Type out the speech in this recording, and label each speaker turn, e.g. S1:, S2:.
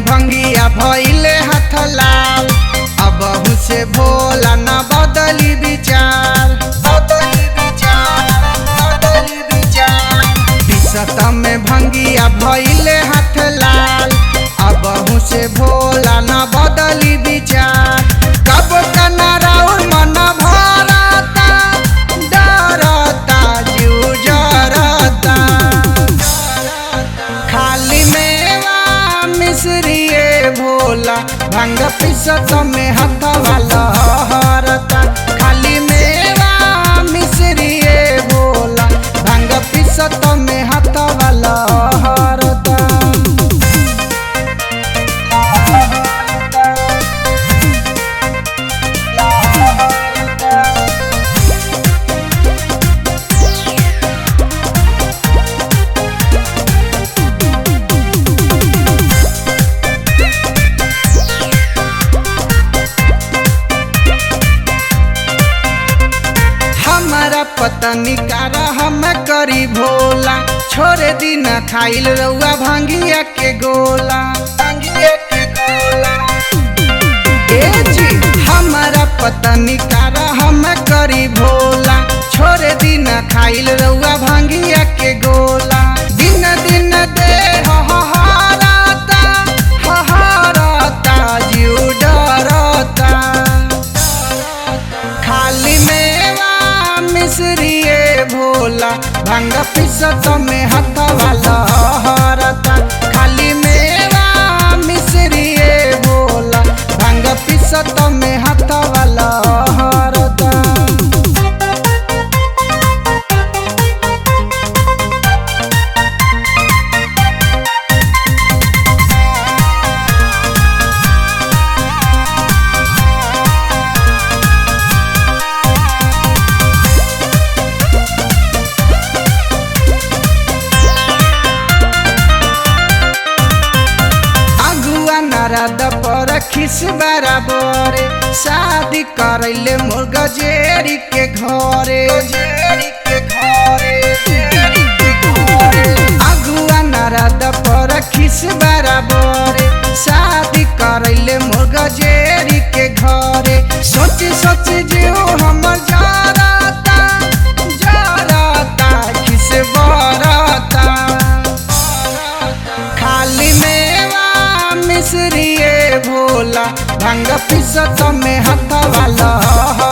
S1: में भंगिया भइले हाथ लाल। अब से भोला न बदली विचार, बदली विचार, बदली विचार। बिसत में भंगिया भइले हाथ लाल। अब से भोला न बदली विचार। कब कनाराउर मन भरता, डरता जीव जरता। खाली मेवा मिश्रिए भोला, भांग पिसत में हथवा लहरता। खाली मेवा मिश्रिए भोला, भांग पिसत में हथवा लहरता। हमारा पतनी कारा हम करी भोला, छोड़े दिन खाइल रउआ भांगिया के गोला, भांगिया के गोला। ए जी हमारा पतनी कारा हम करी भोला, छोड़े दिन खाइल रउआ भांगिया के गोला। दिन दिन दे हहरता, हहरता जीव डरता। खाली मेवा मिश्रिए भोला, भांग पिसत में हथवा लहरता। खाली मेवा मिश्रिए भोला, भांग पिसत में हथवा लहरता। नारद पर खिस बराबर, शादी करैले मोर गजेरी के घरे, गजेरी के घरे। अगुआ नारद पर खिस बराबर, शादी करैले मोर गजेरी के घरे। सोच सोच जीव हमर जरता, जरता खिस बरता। खाली मेवा मिश्रिए भोला, भांग पिसत में हथवा लहरता।